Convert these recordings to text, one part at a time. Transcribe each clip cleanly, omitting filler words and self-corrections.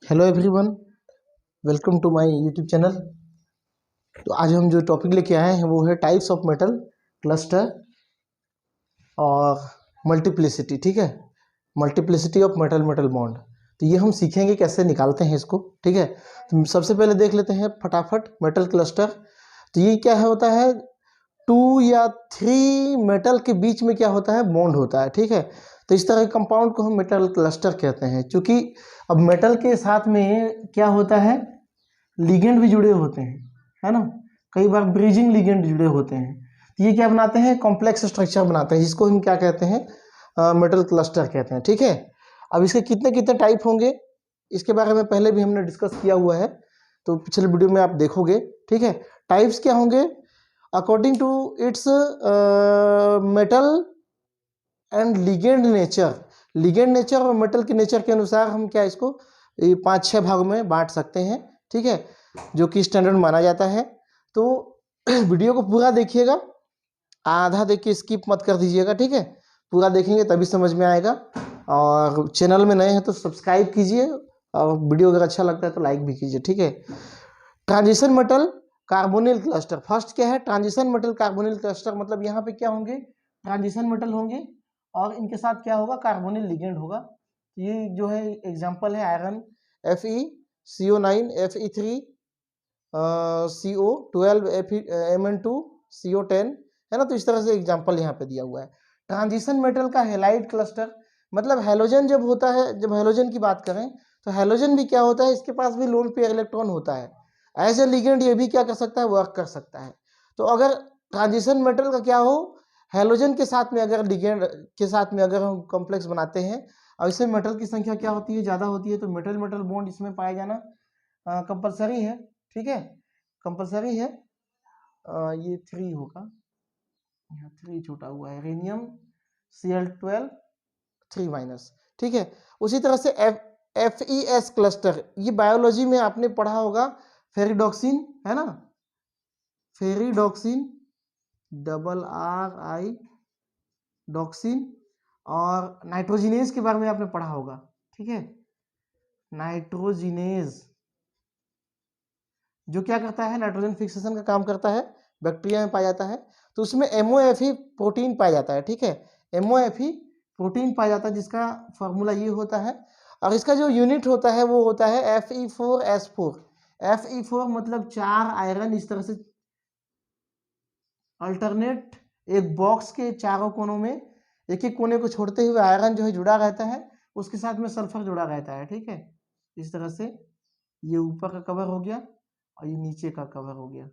Hello everyone, welcome to my YouTube channel. तो आज हम जो टॉपिक लेके आए हैं वो है टाइप्स ऑफ मेटल क्लस्टर और मल्टीप्लिसिटी। ठीक है, multiplicity of metal metal bond. तो ये हम सीखेंगे कैसे निकालते हैं इसको। ठीक है, तो सबसे पहले देख लेते हैं फटाफट मेटल क्लस्टर। तो ये क्या होता है, 2 या 3 मेटल के बीच में क्या होता है, बॉन्ड होता है। ठीक है, तो इस तरह के कंपाउंड को हम मेटल क्लस्टर कहते हैं। क्योंकि अब मेटल के साथ में क्या होता है, लिगेंड भी जुड़े होते हैं, है ना। कई बार ब्रिजिंग लिगेंड जुड़े होते हैं, तो ये क्या बनाते हैं, कॉम्प्लेक्स स्ट्रक्चर बनाते हैं, जिसको हम क्या कहते हैं, मेटल क्लस्टर कहते हैं। ठीक है, अब इसके कितने कितने टाइप होंगे इसके बारे में पहले भी हमने डिस्कस किया हुआ है, तो पिछले वीडियो में आप देखोगे। ठीक है, टाइप्स क्या होंगे, according to its metal and ligand nature. Ligand nature और मेटल के नेचर के अनुसार हम क्या इसको 5-6 भागों में बांट सकते हैं। ठीक है, जो कि स्टैंडर्ड माना जाता है। तो वीडियो को पूरा देखिएगा, आधा देख के स्किप मत कर दीजिएगा। ठीक है, पूरा देखेंगे तभी समझ में आएगा। और चैनल में नए हैं तो सब्सक्राइब कीजिए, और वीडियो अगर अच्छा लगता है तो लाइक भी कीजिए। ठीक है, transition metal carbonyl cluster. First क्या है, ट्रांजिशन मेटल कार्बोनिल क्लस्टर। मतलब यहाँ पे क्या होंगे, ट्रांजिशन मेटल होंगे और इनके साथ क्या होगा, कार्बोनिल लिगेंड होगा। ये जो है एग्जांपल है iron Fe CO9 Fe3 CO12 Mn2 CO10, है ना। तो इस तरह से एग्जांपल यहाँ पे दिया हुआ है। ट्रांजिशन मेटल का हैलाइड क्लस्टर, मतलब हैलोजन जब होता है, जब हैलोजन की बात करें तो हैलोजन भी क्या होता है, इसके पास भी लोन पेयर इलेक्ट्रॉन होता है। एज ए लिगेंड ये भी क्या कर सकता है, वर्क कर सकता है। तो अगर ट्रांजिशन मेटल का क्या हो, हैलोजन के साथ में अगर लिगेंड के साथ में अगर हम कॉम्प्लेक्स बनाते हैं और इसमें मेटल की संख्या क्या होती है, ज़्यादा होती है, तो मेटल मेटल बॉन्ड इसमें पाया जाना कंपलसरी है। ठीक है, कंपलसरी है। ये 3 होगा, यहाँ 3 छूटा हुआ है, रेनियम Cl12 3-। ठीक है, उसी तरह से FeS क्लस्टर, ये बायोलॉजी में आपने पढ़ा होगा, फेरिडॉक्सिन, है ना, फेरिडॉक्सिन RRI डॉक्सिन, और नाइट्रोजिनेज के बारे में आपने पढ़ा होगा। ठीक है, नाइट्रोजिनेज जो क्या करता है, नाइट्रोजन फिक्सेशन का काम करता है, बैक्टीरिया में पाया जाता है। तो उसमें MOFE प्रोटीन पाया जाता है। ठीक है, MOFE प्रोटीन पाया जाता है, जिसका फॉर्मूला ये होता है, और इसका जो यूनिट होता है वो होता है Fe4S4। Fe4 मतलब 4 आयरन इस तरह से अल्टरनेट एक बॉक्स के चारों कोनों में एक एक कोने को छोड़ते हुए आयरन जो है जुड़ा रहता है, उसके साथ में सल्फर जुड़ा रहता है। ठीक है, इस तरह से ये ऊपर का कवर हो गया और ये नीचे का कवर हो गया।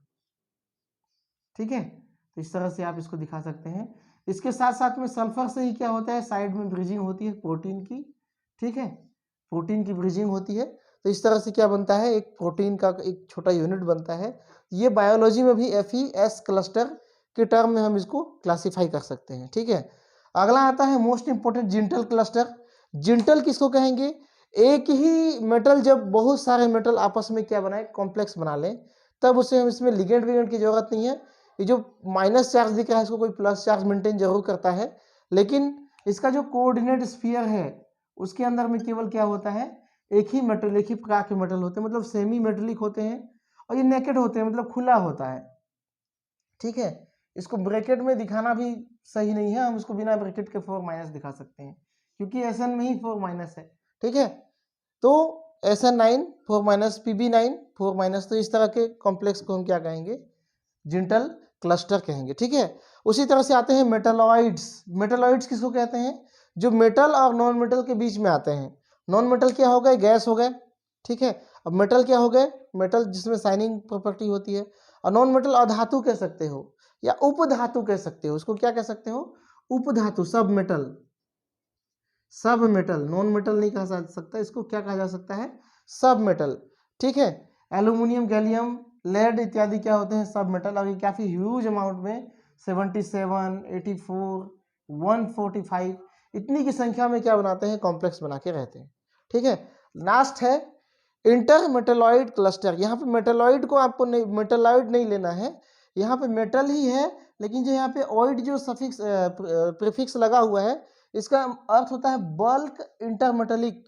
ठीक है, तो इस तरह से आप इसको दिखा सकते हैं। इसके साथ साथ में सल्फर से ही क्या होता है, साइड में ब्रिजिंग होती है प्रोटीन की। ठीक है, प्रोटीन की ब्रिजिंग होती है, तो इस तरह से क्या बनता है, एक प्रोटीन का एक छोटा यूनिट बनता है। ये बायोलॉजी में भी FeS क्लस्टर के टर्म में हम इसको क्लासिफाई कर सकते हैं। ठीक है, अगला आता है मोस्ट इंपोर्टेंट जिंटल क्लस्टर। जिंटल किसको कहेंगे, एक ही मेटल जब बहुत सारे मेटल आपस में क्या बनाए, कॉम्प्लेक्स बना लें, तब उसे हम इसमें लिगेंड विगेंड की जरूरत नहीं है। ये जो माइनस चार्ज दिख रहा है इसको कोई प्लस चार्ज मेंटेन जरूर करता है, लेकिन इसका जो कोऑर्डिनेट स्फीयर है उसके अंदर में केवल क्या होता है, एक ही मेटल, एक ही प्रकार के मेटल होते हैं, मतलब सेमी मेटलिक होते हैं, और ये नेकेड होते हैं, मतलब खुला होता है। ठीक है, इसको ब्रैकेट में दिखाना भी सही नहीं है, हम इसको बिना ब्रैकेट के 4- दिखा सकते हैं, क्योंकि SN में ही 4- है। ठीक है, तो SN9 4- Pb9 4-, तो इस तरह के कॉम्प्लेक्स को हम क्या कहेंगे, जिंटल क्लस्टर कहेंगे। ठीक है, उसी तरह से आते हैं मेटलॉइड्स। मेटलॉइड्स किसको कहते हैं, जो मेटल और नॉन मेटल के बीच में आते हैं। नॉन मेटल क्या हो गए, गैस हो गए। ठीक है, अब मेटल क्या हो गए, मेटल जिसमें साइनिंग प्रॉपर्टी होती है। और नॉन मेटल अधातु कह सकते हो या उपधातु कह सकते हो, उसको क्या कह सकते हो, उपधातु, सब मेटल। सब मेटल, नॉन मेटल नहीं कहा जा सकता, इसको क्या कहा जा सकता है, सब मेटल। ठीक है, एल्यूमिनियम, गैलियम, लेड इत्यादि क्या होते हैं, सब मेटल। और ये काफी ह्यूज अमाउंट में 77, 84, 145 इतनी की संख्या में क्या बनाते हैं, कॉम्प्लेक्स बना के रहते हैं। ठीक है, लास्ट है इंटर मेटलॉइड क्लस्टर। यहाँ पे मेटलॉइड को आपको नहीं, मेटलॉइड नहीं लेना है, यहाँ पे मेटल ही है, लेकिन जो यहाँ पे ऑइड जो सफिक्स प्रीफिक्स लगा हुआ है, इसका अर्थ होता है bulk intermetallic,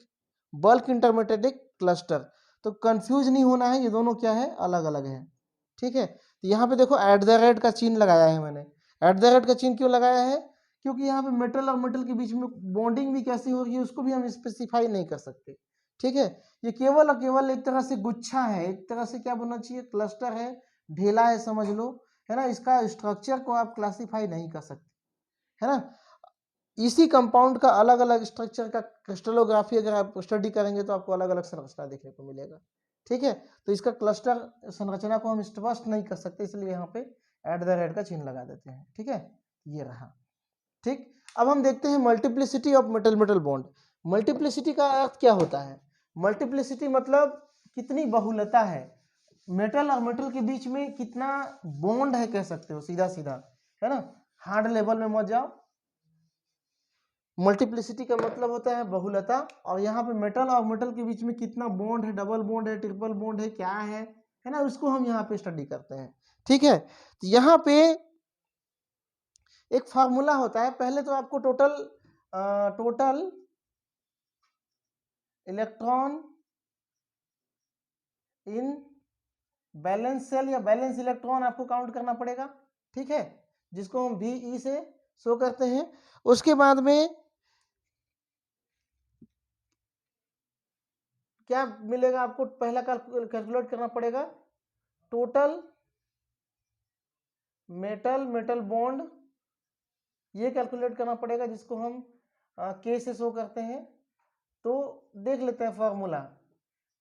bulk intermetallic cluster. तो कंफ्यूज नहीं होना है, ये दोनों क्या है, अलग अलग है। ठीक है, तो यहाँ पे देखो @ का चिन्ह लगाया है मैंने। @ का चिन्ह क्यों लगाया है, क्योंकि यहाँ पे मेटल और मेटल के बीच में बॉन्डिंग भी कैसी हो रही है उसको भी हम स्पेसिफाई नहीं कर सकते। ठीक है, ये केवल और केवल एक तरह से गुच्छा है, एक तरह से क्या बोलना चाहिए, क्लस्टर है, ढेला है, समझ लो, है ना। इसका स्ट्रक्चर को आप क्लासीफाई नहीं कर सकते, है ना। इसी कंपाउंड का अलग अलग स्ट्रक्चर का क्रिस्टलोग्राफी अगर आप स्टडी करेंगे तो आपको अलग अलग संरचना देखने को मिलेगा। ठीक है, तो इसका क्लस्टर संरचना को हम स्पष्ट नहीं कर सकते, इसलिए यहाँ पे @ का चिन्ह लगा देते हैं। ठीक है, ये रहा। ठीक, अब हम देखते हैं multiplicity of metal metal bond. Multiplicity का अर्थ क्या होता है, मल्टीप्लिसिटी मतलब कितनी बहुलता है, मेटल और मेटल के बीच में कितना बॉन्ड है, कह सकते हो सीधा सीधा, है ना। हार्ड लेवल में मत जाओ। मल्टीप्लिसिटी का मतलब होता है बहुलता, और यहाँ पे मेटल और मेटल के बीच में कितना बॉन्ड है, डबल बॉन्ड है, ट्रिपल बॉन्ड है, क्या है ना, उसको हम यहाँ पे स्टडी करते हैं। ठीक है, तो यहाँ पे एक फार्मूला होता है। पहले तो आपको total electron in valence shell या बैलेंस इलेक्ट्रॉन आपको काउंट करना पड़ेगा। ठीक है, जिसको हम VE से शो करते हैं। उसके बाद में क्या मिलेगा आपको, पहला कैलकुलेट करना पड़ेगा टोटल मेटल मेटल बॉन्ड, ये कैलकुलेट करना पड़ेगा, जिसको हम K से शो करते हैं। तो देख लेते हैं formula,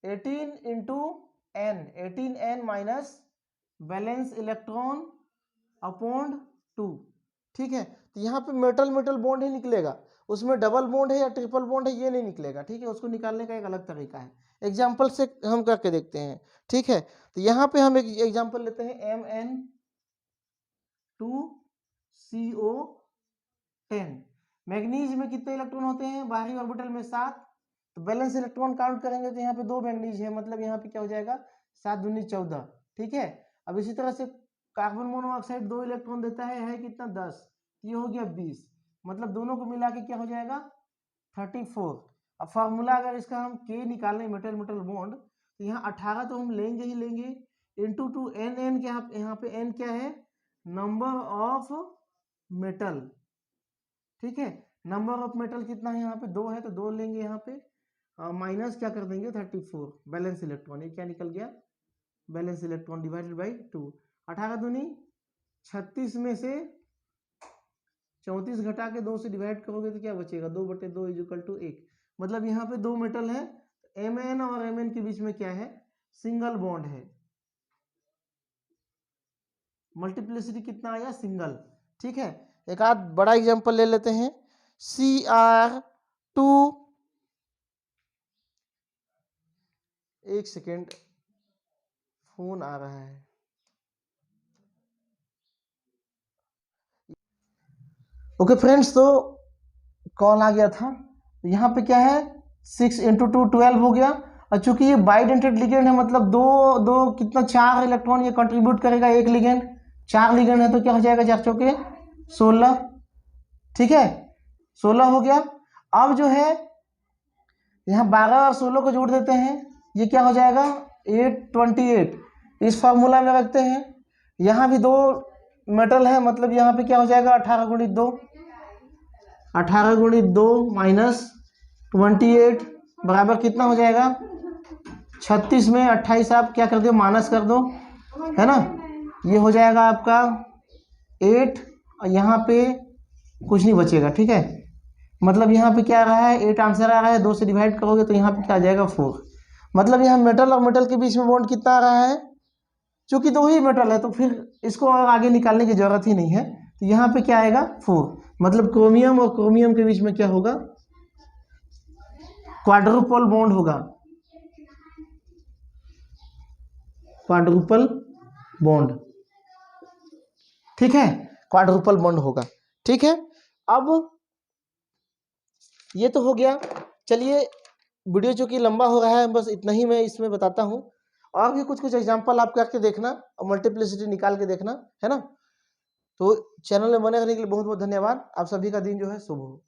18 into N, 18N minus balance electron upon 2। ठीक है, तो यहाँ पे मेटल मेटल बॉन्ड ही निकलेगा, उसमें डबल बॉन्ड है या ट्रिपल बॉन्ड है ये नहीं निकलेगा। ठीक है, उसको निकालने का एक अलग तरीका है, एग्जाम्पल से हम करके देखते हैं। ठीक है, तो यहाँ पे हम एक एग्जाम्पल लेते हैं, Mn2CO10। मैग्नीज में कितने इलेक्ट्रॉन होते हैं, बाहरी ऑर्बिटल में 7। तो बैलेंस इलेक्ट्रॉन काउंट करेंगे तो यहाँ पे 2 मैग्नीज है, मतलब यहाँ पे क्या हो जाएगा, 7 दूनी 14। ठीक है, अब इसी तरह से कार्बन मोनोऑक्साइड 2 इलेक्ट्रॉन देता है कितना, 10। ये हो गया 20, मतलब दोनों को मिला के क्या हो जाएगा, 34। अब फार्मूला अगर इसका हम K निकालें मेटल मेटल बॉन्ड, तो यहाँ 18 तो हम लेंगे ही लेंगे, इंटू 2 N क्या, यहाँ पे N क्या है, नंबर ऑफ मेटल। ठीक है, नंबर ऑफ मेटल कितना है, यहाँ पे 2 है तो 2 लेंगे यहाँ पे, माइनस क्या कर देंगे 34 बैलेंस इलेक्ट्रॉन, ये क्या निकल गया, बैलेंस इलेक्ट्रॉन डिवाइडेड बाई 2। 18 दूनी 36 में से 34 घटा के 2 से डिवाइड करोगे तो क्या बचेगा, 2/2 = 1। मतलब यहाँ पे 2 मेटल है, Mn और Mn के बीच में क्या है, सिंगल बॉन्ड है। मल्टीप्लिसिटी कितना आया, सिंगल। ठीक है, एक आध बड़ा एग्जांपल ले लेते हैं, Cr2, एक सेकेंड फोन आ रहा है। ओके फ्रेंड्स, तो कॉल आ गया था। यहाँ पे क्या है, 6 × 2 12 हो गया, और चूंकि ये बाइडेंटेड लिगेंड है, मतलब दो कितना 4 इलेक्ट्रॉन ये कंट्रीब्यूट करेगा एक लिगेंड, 4 लिगेंड है तो क्या हो जाएगा, 4 चौके 16। ठीक है, 16 हो गया। अब जो है यहाँ 12 और 16 को जोड़ देते हैं, ये क्या हो जाएगा, 828। इस फार्मूला में रखते हैं, यहाँ भी 2 मेटल है, मतलब यहाँ पे क्या हो जाएगा, 18 × 2, 18 × 2 माइनस 28 बराबर कितना हो जाएगा, 36 में 28 आप क्या कर दो, माइनस कर दो, है ना। ये हो जाएगा आपका 8, और यहाँ पे कुछ नहीं बचेगा। ठीक है, मतलब यहाँ पे क्या आ रहा है, 8 आंसर आ रहा है, 2 से डिवाइड करोगे तो यहाँ पे क्या आ जाएगा, 4। मतलब यहाँ मेटल और मेटल के बीच में बॉन्ड कितना आ रहा है, चूंकि 2 ही मेटल है तो फिर इसको और आगे निकालने की जरूरत ही नहीं है, तो यहाँ पे क्या आएगा, 4। मतलब क्रोमियम और क्रोमियम के बीच में क्या होगा, क्वाड्रुपल बॉन्ड होगा, क्वाड्रुपल बॉन्ड। ठीक है, क्वाड्रुपल बॉन्ड होगा। ठीक है, अब ये तो हो गया। चलिए, वीडियो चूंकि लंबा हो रहा है, बस इतना ही मैं इसमें बताता हूँ, और भी कुछ एग्जांपल आप करके देखना और मल्टीप्लिसिटी निकाल के देखना, है ना। तो चैनल में बने रहने के लिए बहुत बहुत धन्यवाद। आप सभी का दिन जो है शुभ हो।